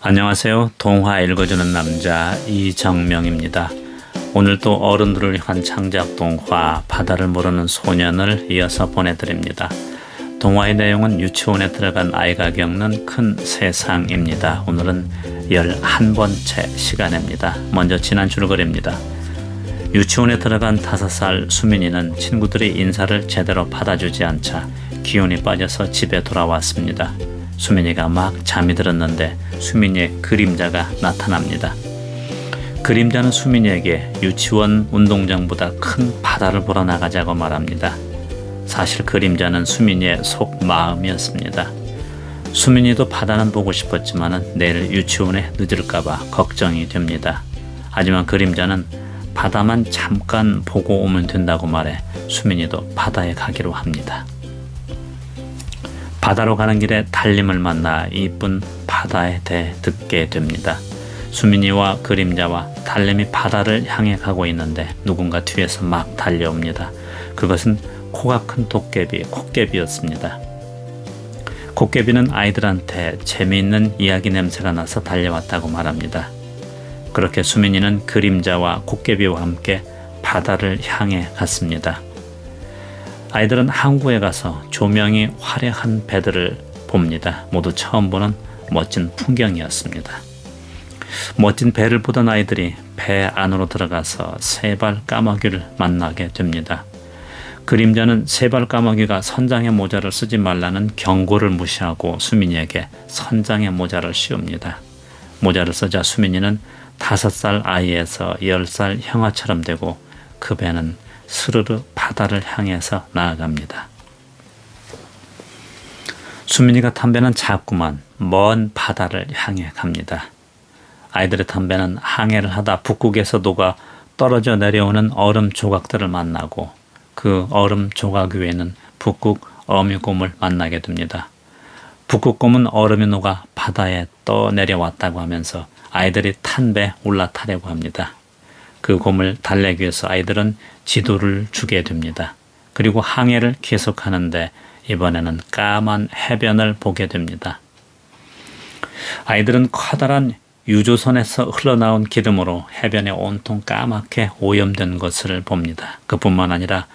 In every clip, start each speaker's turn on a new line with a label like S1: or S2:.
S1: 안녕하세요. 동화 읽어주는 남자 이정명입니다. 오늘도 어른들을 위한 창작 동화 바다를 모르는 소년을 이어서 보내드립니다. 동화의 내용은 유치원에 들어간 아이가 겪는 큰 세상입니다. 오늘은 11번째 시간입니다. 먼저 지난 줄거리입니다. 유치원에 들어간 5살 수민이는 친구들이 인사를 제대로 받아주지 않자 기운이 빠져서 집에 돌아왔습니다. 수민이가 막 잠이 들었는데 수민이의 그림자가 나타납니다. 그림자는 수민이에게 유치원 운동장보다 큰 바다를 보러 나가자고 말합니다. 사실 그림자는 수민이의 속마음이었습니다. 수민이도 바다는 보고 싶었지만 내일 유치원에 늦을까봐 걱정이 됩니다. 하지만 그림자는 바다만 잠깐 보고 오면 된다고 말해 수민이도 바다에 가기로 합니다. 바다로 가는 길에 달님을 만나 이쁜 바다에 대해 듣게 됩니다. 수민이와 그림자와 달님이 바다를 향해 가고 있는데 누군가 뒤에서 막 달려옵니다. 그것은 코가 큰 도깨비, 콧개비였습니다. 콧개비는 아이들한테 재미있는 이야기 냄새가 나서 달려왔다고 말합니다. 그렇게 수민이는 그림자와 콧개비와 함께 바다를 향해 갔습니다. 아이들은 항구에 가서 조명이 화려한 배들을 봅니다. 모두 처음 보는 멋진 풍경이었습니다. 멋진 배를 보던 아이들이 배 안으로 들어가서 세발 까마귀를 만나게 됩니다. 그림자는 세발 까마귀가 선장의 모자를 쓰지 말라는 경고를 무시하고 수민이에게 선장의 모자를 씌웁니다. 모자를 쓰자 수민이는 5살 아이에서 10살 형아처럼 되고 그 배는 스르르 바다를 향해서 나아갑니다. 수민이가 탄 배는 자꾸만 먼 바다를 향해 갑니다. 아이들의 탄 배는 항해를 하다 북극에서 녹아 떨어져 내려오는 얼음 조각들을 만나고 그 얼음 조각 위에는 북극 어미곰을 만나게 됩니다. 북극곰은 얼음이 녹아 바다에 떠내려왔다고 하면서 아이들이 탄 배에 올라타려고 합니다. 그 곰을 달래기 위해서 아이들은 지도를 주게 됩니다. 그리고 항해를 계속하는데 이번에는 까만 해변을 보게 됩니다. 아이들은 커다란 유조선에서 흘러나온 기름으로 해변에 온통 까맣게 오염된 것을 봅니다. 그뿐만 아니라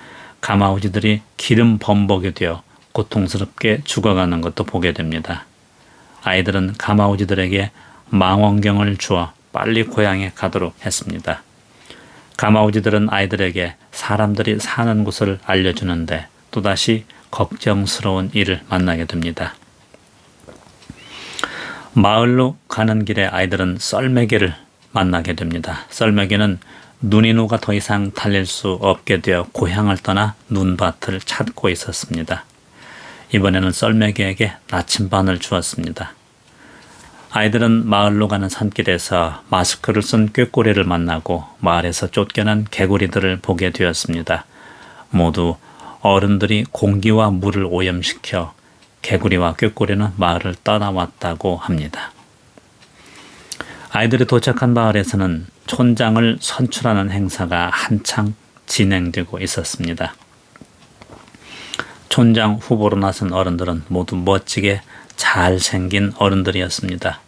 S1: 가마우지들이 기름 범벅이 되어 고통스럽게 죽어가는 것도 보게 됩니다. 아이들은 가마우지들에게 망원경을 주어 빨리 고향에 가도록 했습니다. 가마우지들은 아이들에게 사람들이 사는 곳을 알려주는데 또다시 걱정스러운 일을 만나게 됩니다. 마을로 가는 길에 아이들은 썰매기를 만나게 됩니다. 썰매기는 눈이 녹아 더 이상 달릴 수 없게 되어 고향을 떠나 눈밭을 찾고 있었습니다. 이번에는 썰매기에게 나침반을 주었습니다. 아이들은 마을로 가는 산길에서 마스크를 쓴 꾀꼬리를 만나고 마을에서 쫓겨난 개구리들을 보게 되었습니다. 모두 어른들이 공기와 물을 오염시켜 개구리와 꾀꼬리는 마을을 떠나왔다고 합니다. 아이들이 도착한 마을에서는 촌장을 선출하는 행사가 한창 진행되고 있었습니다. 촌장 후보로 나선 어른들은 모두 멋지게 잘생긴 어른들이었습니다.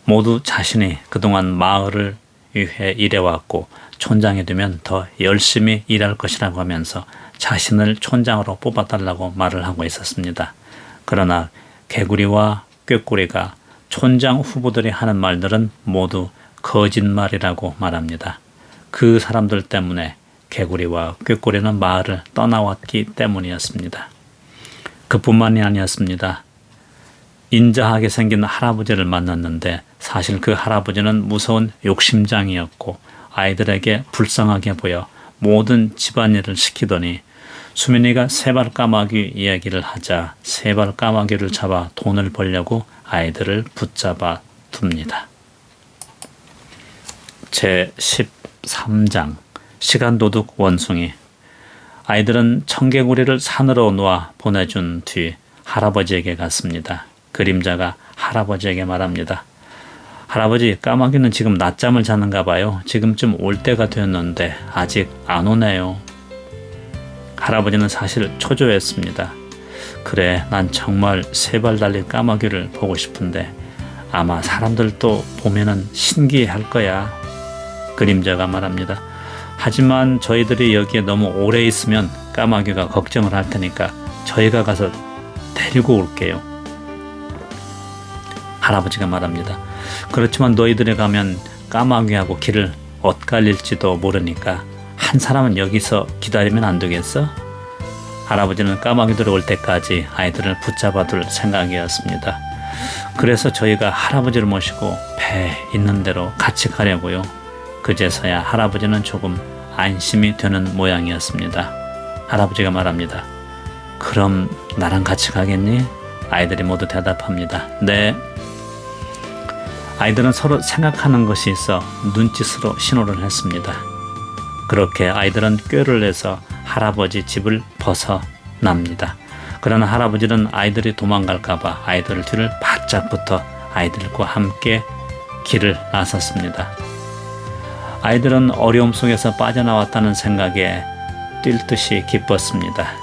S1: 모두 자신이 그동안 마을을 위해 일해왔고 촌장이 되면 더 열심히 일할 것이라고 하면서 자신을 촌장으로 뽑아달라고 말을 하고 있었습니다. 그러나 개구리와 꾀꼬리가 촌장 후보들이 하는 말들은 모두 거짓말이라고 말합니다. 그 사람들 때문에 개구리와 꾀꼬리는 마을을 떠나왔기 때문이었습니다. 그뿐만이 아니었습니다. 인자하게 생긴 할아버지를 만났는데 사실 그 할아버지는 무서운 욕심장이었고 아이들에게 불쌍하게 보여 모든 집안일을 시키더니 수민이가 세발 까마귀 이야기를 하자 세발 까마귀를 잡아 돈을 벌려고 아이들을 붙잡아 둡니다. 제13장 시간도둑 원숭이. 아이들은 청개구리를 산으로 놓아 보내준 뒤 할아버지에게 갔습니다. 그림자가 할아버지에게 말합니다. 할아버지, 까마귀는 지금 낮잠을 자는가 봐요. 지금쯤 올 때가 되었는데 아직 안 오네요. 할아버지는 사실 초조했습니다. 그래, 난 정말 세발 달린 까마귀를 보고 싶은데 아마 사람들도 보면은 신기해할 거야. 그림자가 말합니다. 하지만 저희들이 여기에 너무 오래 있으면 까마귀가 걱정을 할 테니까 저희가 가서 데리고 올게요. 할아버지가 말합니다. 그렇지만 너희들이 가면 까마귀하고 길을 엇갈릴지도 모르니까 한 사람은 여기서 기다리면 안 되겠어? 할아버지는 까마귀들이 올 때까지 아이들을 붙잡아 둘 생각이었습니다. 그래서 저희가 할아버지를 모시고 배 있는 대로 같이 가려고요. 그제서야 할아버지는 조금 안심이 되는 모양이었습니다. 할아버지가 말합니다. 그럼 나랑 같이 가겠니? 아이들이 모두 대답합니다. 네. 아이들은 서로 생각하는 것이 있어 눈짓으로 신호를 했습니다. 그렇게 아이들은 꾀를 내서 할아버지 집을 벗어납니다. 그러나 할아버지는 아이들이 도망갈까봐 아이들 뒤를 바짝 붙어 아이들과 함께 길을 나섰습니다. 아이들은 어려움 속에서 빠져나왔다는 생각에 뛸 듯이 기뻤습니다.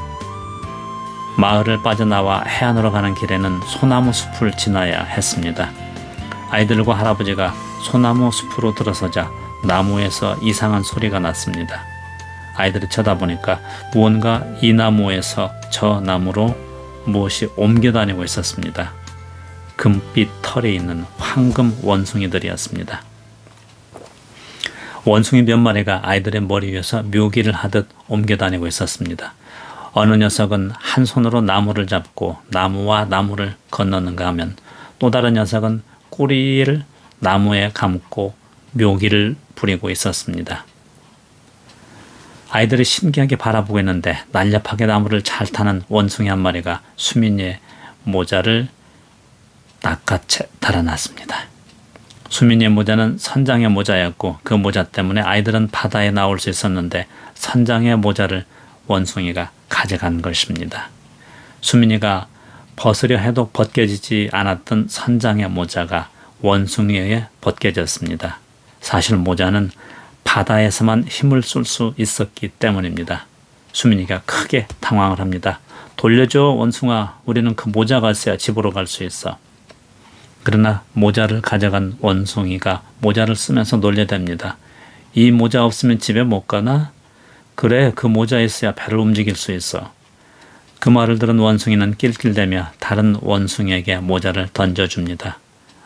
S1: 마을을 빠져나와 해안으로 가는 길에는 소나무 숲을 지나야 했습니다. 아이들과 할아버지가 소나무 숲으로 들어서자 나무에서 이상한 소리가 났습니다. 아이들이 쳐다보니까 무언가 이 나무에서 저 나무로 무엇이 옮겨 다니고 있었습니다. 금빛 털이 있는 황금 원숭이들이었습니다. 원숭이 몇 마리가 아이들의 머리 위에서 묘기를 하듯 옮겨 다니고 있었습니다. 어느 녀석은 한 손으로 나무를 잡고 나무와 나무를 건너는가 하면 또 다른 녀석은 꼬리를 나무에 감고 묘기를 부리고 있었습니다. 아이들이 신기하게 바라보고 있는데 날렵하게 나무를 잘 타는 원숭이 한 마리가 수민이의 모자를 낚아채 달아났습니다. 수민이의 모자는 선장의 모자였고 그 모자 때문에 아이들은 바다에 나올 수 있었는데 선장의 모자를 원숭이가 가져간 것입니다. 수민이가 벗으려 해도 벗겨지지 않았던 선장의 모자가 원숭이에 벗겨졌습니다. 사실 모자는 바다에서만 힘을 쏠 수 있었기 때문입니다. 수민이가 크게 당황을 합니다. 돌려줘 원숭아, 우리는 그 모자가 있어야 집으로 갈 수 있어. 그러나 모자를 가져간 원숭이가 모자를 쓰면서 놀려댑니다. 이 모자 없으면 집에 못 가나? 그래, 그 모자 있어야 배를 움직일 수 있어. 그 말을 들은 원숭이는 낄낄대며 다른 원숭이에게 모자를 던져줍니다.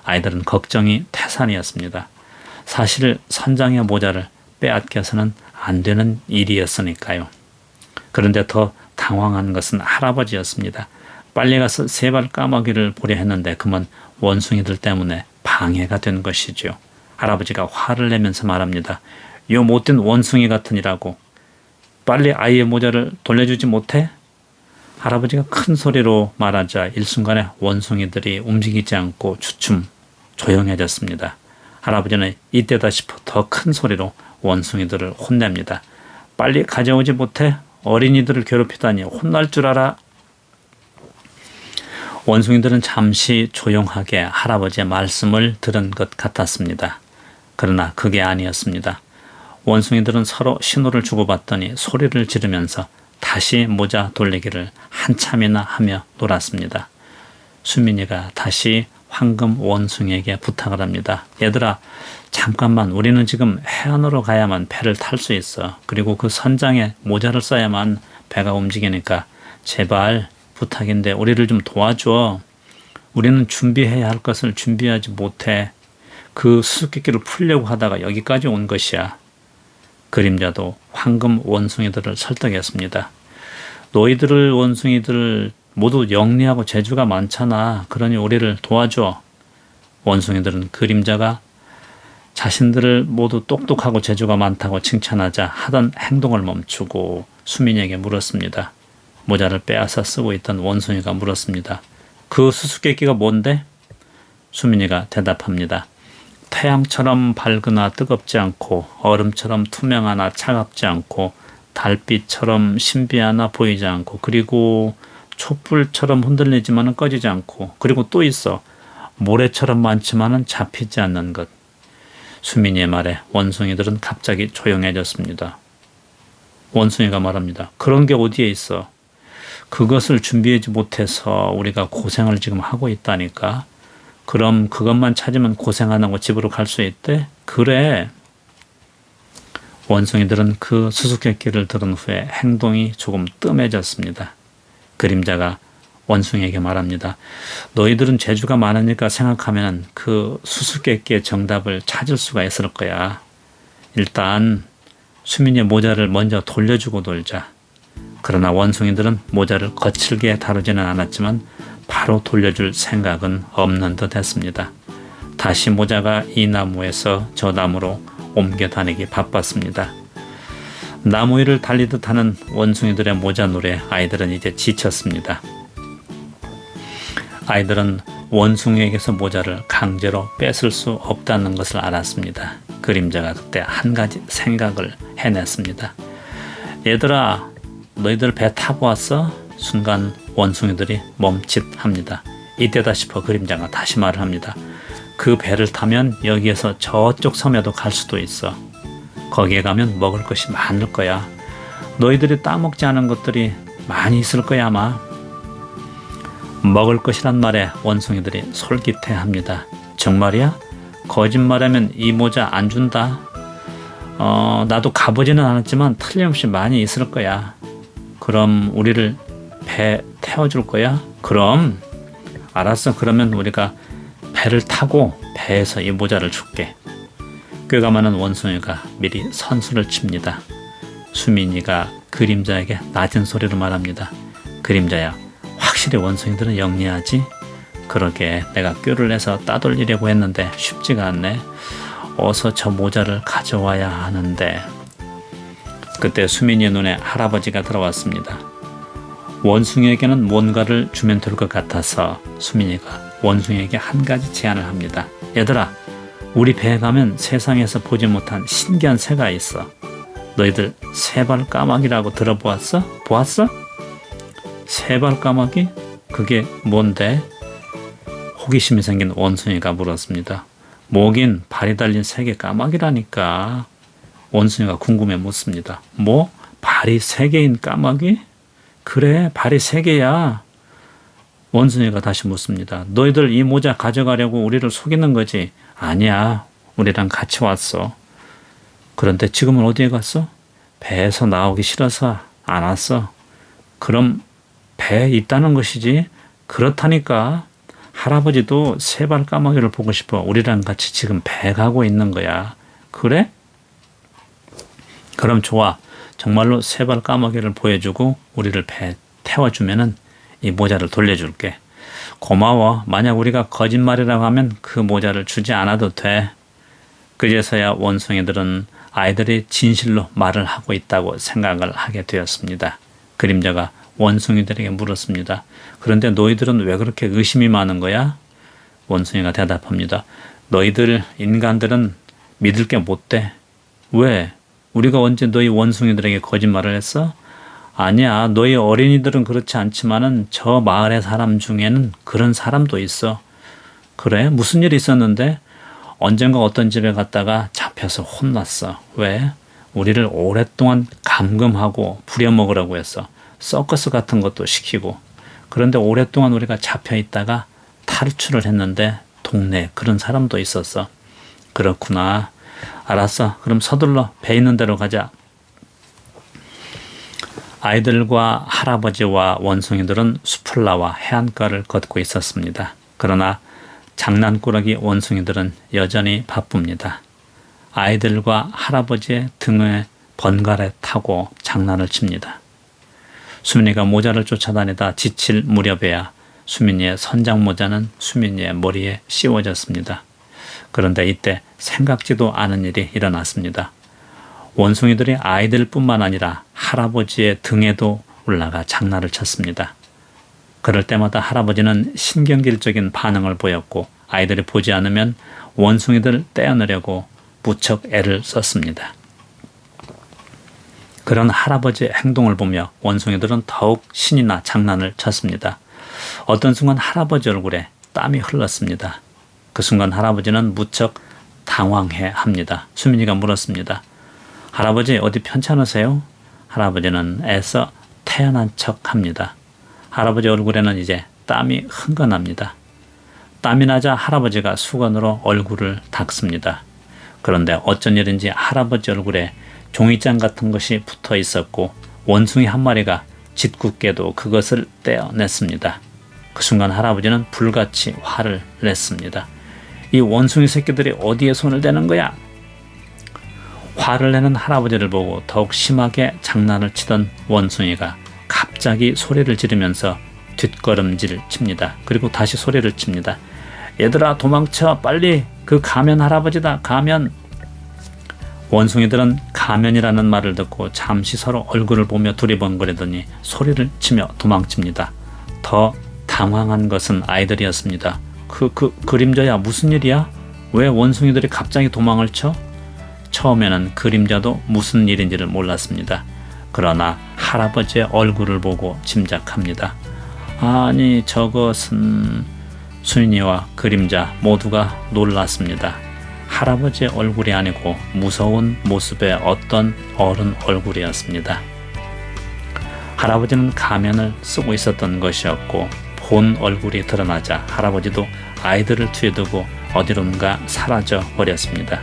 S1: 아이들은 걱정이 태산이었습니다. 사실 선장의 모자를 빼앗겨서는 안 되는 일이었으니까요. 그런데 더 당황한 것은 할아버지였습니다. 빨리 가서 세발 까마귀를 보려 했는데 그만 원숭이들 때문에 방해가 된 것이죠. 할아버지가 화를 내면서 말합니다. 요 못된 원숭이 같으니라고. 빨리 아이의 모자를 돌려주지 못해? 할아버지가 큰 소리로 말하자 일순간에 원숭이들이 움직이지 않고 주춤 조용해졌습니다. 할아버지는 이때다 싶어 더 큰 소리로 원숭이들을 혼냅니다. 빨리 가져오지 못해? 어린이들을 괴롭히다니 혼날 줄 알아? 원숭이들은 잠시 조용하게 할아버지의 말씀을 들은 것 같았습니다. 그러나 그게 아니었습니다. 원숭이들은 서로 신호를 주고받더니 소리를 지르면서 다시 모자 돌리기를 한참이나 하며 놀았습니다. 수민이가 다시 황금 원숭이에게 부탁을 합니다. 얘들아, 잠깐만, 우리는 지금 해안으로 가야만 배를 탈 수 있어. 그리고 그 선장에 모자를 써야만 배가 움직이니까 제발 부탁인데 우리를 좀 도와줘. 우리는 준비해야 할 것을 준비하지 못해. 그 수수께끼를 풀려고 하다가 여기까지 온 것이야. 그림자도 황금 원숭이들을 설득했습니다. 너희들 원숭이들 모두 영리하고 재주가 많잖아. 그러니 우리를 도와줘. 원숭이들은 그림자가 자신들을 모두 똑똑하고 재주가 많다고 칭찬하자 하던 행동을 멈추고 수민이에게 물었습니다. 모자를 빼앗아 쓰고 있던 원숭이가 물었습니다. 그 수수께끼가 뭔데? 수민이가 대답합니다. 태양처럼 밝으나 뜨겁지 않고 얼음처럼 투명하나 차갑지 않고 달빛처럼 신비하나 보이지 않고 그리고 촛불처럼 흔들리지만은 꺼지지 않고 그리고 또 있어. 모래처럼 많지만은 잡히지 않는 것. 수민이의 말에 원숭이들은 갑자기 조용해졌습니다. 원숭이가 말합니다. 그런 게 어디에 있어? 그것을 준비하지 못해서 우리가 고생을 지금 하고 있다니까. 그럼 그것만 찾으면 고생 안 하고 집으로 갈 수 있대? 그래. 원숭이들은 그 수수께끼를 들은 후에 행동이 조금 뜸해졌습니다. 그림자가 원숭이에게 말합니다. 너희들은 재주가 많으니까 생각하면 그 수수께끼의 정답을 찾을 수가 있을 거야. 일단 수민이의 모자를 먼저 돌려주고 놀자. 그러나 원숭이들은 모자를 거칠게 다루지는 않았지만 바로 돌려줄 생각은 없는 듯 했습니다. 다시 모자가 이 나무에서 저 나무로 옮겨 다니기 바빴습니다. 나무 위를 달리듯 하는 원숭이들의 모자 노래 아이들은 이제 지쳤습니다. 아이들은 원숭이에게서 모자를 강제로 뺏을 수 없다는 것을 알았습니다. 그림자가 그때 한 가지 생각을 해냈습니다. 얘들아, 너희들 배 타고 왔어? 순간 원숭이들이 멈칫합니다. 이때다 싶어 그림자가 다시 말을 합니다. 그 배를 타면 여기에서 저쪽 섬에도 갈 수도 있어. 거기에 가면 먹을 것이 많을 거야. 너희들이 따먹지 않은 것들이 많이 있을 거야 아마. 먹을 것이란 말에 원숭이들이 솔깃해합니다. 정말이야? 거짓말하면 이 모자 안 준다. 나도 가보지는 않았지만 틀림없이 많이 있을 거야. 그럼 우리를 배 태워줄 거야? 그럼 알았어. 그러면 우리가 배를 타고 배에서 이 모자를 줄게. 꾀가 많은 원숭이가 미리 선수를 칩니다. 수민이가 그림자에게 낮은 소리로 말합니다. 그림자야, 확실히 원숭이들은 영리하지? 그러게 내가 꾀를 내서 따돌리려고 했는데 쉽지가 않네. 어서 저 모자를 가져와야 하는데. 그때 수민이의 눈에 할아버지가 들어왔습니다. 원숭이에게는 뭔가를 주면 될 것 같아서 수민이가 원숭이에게 한 가지 제안을 합니다. 얘들아, 우리 배에 가면 세상에서 보지 못한 신기한 새가 있어. 너희들 세발 까마귀라고 들어보았어? 보았어? 세발 까마귀? 그게 뭔데? 호기심이 생긴 원숭이가 물었습니다. 뭐긴 발이 달린 세 개 까마귀라니까. 원숭이가 궁금해 묻습니다. 뭐? 발이 세 개인 까마귀? 그래, 발이 세 개야. 원숭이가 다시 묻습니다. 너희들 이 모자 가져가려고 우리를 속이는 거지? 아니야, 우리랑 같이 왔어. 그런데 지금은 어디에 갔어? 배에서 나오기 싫어서 안 왔어. 그럼 배에 있다는 것이지? 그렇다니까. 할아버지도 세발 까마귀를 보고 싶어 우리랑 같이 지금 배 가고 있는 거야. 그래? 그럼 좋아. 정말로 세발 까마귀를 보여주고 우리를 배에 태워주면은 이 모자를 돌려줄게. 고마워. 만약 우리가 거짓말이라고 하면 그 모자를 주지 않아도 돼. 그제서야 원숭이들은 아이들이 진실로 말을 하고 있다고 생각을 하게 되었습니다. 그림자가 원숭이들에게 물었습니다. 그런데 너희들은 왜 그렇게 의심이 많은 거야? 원숭이가 대답합니다. 너희들 인간들은 믿을 게 못 돼. 왜? 우리가 언제 너희 원숭이들에게 거짓말을 했어? 아니야. 너희 어린이들은 그렇지 않지만은 저 마을의 사람 중에는 그런 사람도 있어. 그래? 무슨 일이 있었는데? 언젠가 어떤 집에 갔다가 잡혀서 혼났어. 왜? 우리를 오랫동안 감금하고 부려먹으라고 했어. 서커스 같은 것도 시키고. 그런데 오랫동안 우리가 잡혀 있다가 탈출을 했는데 동네에 그런 사람도 있었어. 그렇구나. 알았어. 그럼 서둘러 배 있는 데로 가자. 아이들과 할아버지와 원숭이들은 숲을 나와 해안가를 걷고 있었습니다. 그러나 장난꾸러기 원숭이들은 여전히 바쁩니다. 아이들과 할아버지의 등에 번갈아 타고 장난을 칩니다. 수민이가 모자를 쫓아다니다 지칠 무렵에야 수민이의 선장 모자는 수민이의 머리에 씌워졌습니다. 그런데 이때 생각지도 않은 일이 일어났습니다. 원숭이들이 아이들뿐만 아니라 할아버지의 등에도 올라가 장난을 쳤습니다. 그럴 때마다 할아버지는 신경질적인 반응을 보였고 아이들이 보지 않으면 원숭이들을 떼어내려고 무척 애를 썼습니다. 그런 할아버지의 행동을 보며 원숭이들은 더욱 신이 나 장난을 쳤습니다. 어떤 순간 할아버지 얼굴에 땀이 흘렀습니다. 그 순간 할아버지는 무척 당황해합니다. 수민이가 물었습니다. 할아버지 어디 편찮으세요? 할아버지는 애써 태연한 척합니다. 할아버지 얼굴에는 이제 땀이 흥건합니다. 땀이 나자 할아버지가 수건으로 얼굴을 닦습니다. 그런데 어쩐 일인지 할아버지 얼굴에 종이장 같은 것이 붙어 있었고 원숭이 한 마리가 짓궂게도 그것을 떼어냈습니다. 그 순간 할아버지는 불같이 화를 냈습니다. 이 원숭이 새끼들이 어디에 손을 대는 거야? 화를 내는 할아버지를 보고 더욱 심하게 장난을 치던 원숭이가 갑자기 소리를 지르면서 뒷걸음질 칩니다. 그리고 다시 소리를 칩니다. 얘들아 도망쳐, 빨리, 그 가면 할아버지다, 가면. 원숭이들은 가면이라는 말을 듣고 잠시 서로 얼굴을 보며 두리번거리더니 소리를 치며 도망칩니다. 더 당황한 것은 아이들이었습니다. 그림자야, 무슨 일이야? 왜 원숭이들이 갑자기 도망을 쳐? 처음에는 그림자도 무슨 일인지를 몰랐습니다. 그러나 할아버지의 얼굴을 보고 짐작합니다. 아니, 저것은... 수민이와 그림자 모두가 놀랐습니다. 할아버지의 얼굴이 아니고 무서운 모습의 어떤 어른 얼굴이었습니다. 할아버지는 가면을 쓰고 있었던 것이었고 본 얼굴이 드러나자 할아버지도 아이들을 뒤에 두고 어디론가 사라져 버렸습니다.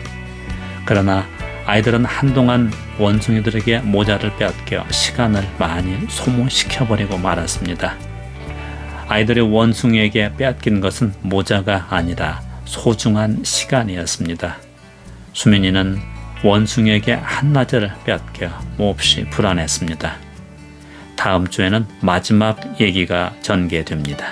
S1: 그러나 아이들은 한동안 원숭이들에게 모자를 빼앗겨 시간을 많이 소모시켜버리고 말았습니다. 아이들이 원숭이에게 빼앗긴 것은 모자가 아니라 소중한 시간이었습니다. 수민이는 원숭이에게 한나절을 빼앗겨 몹시 불안했습니다. 다음 주에는 마지막 얘기가 전개됩니다.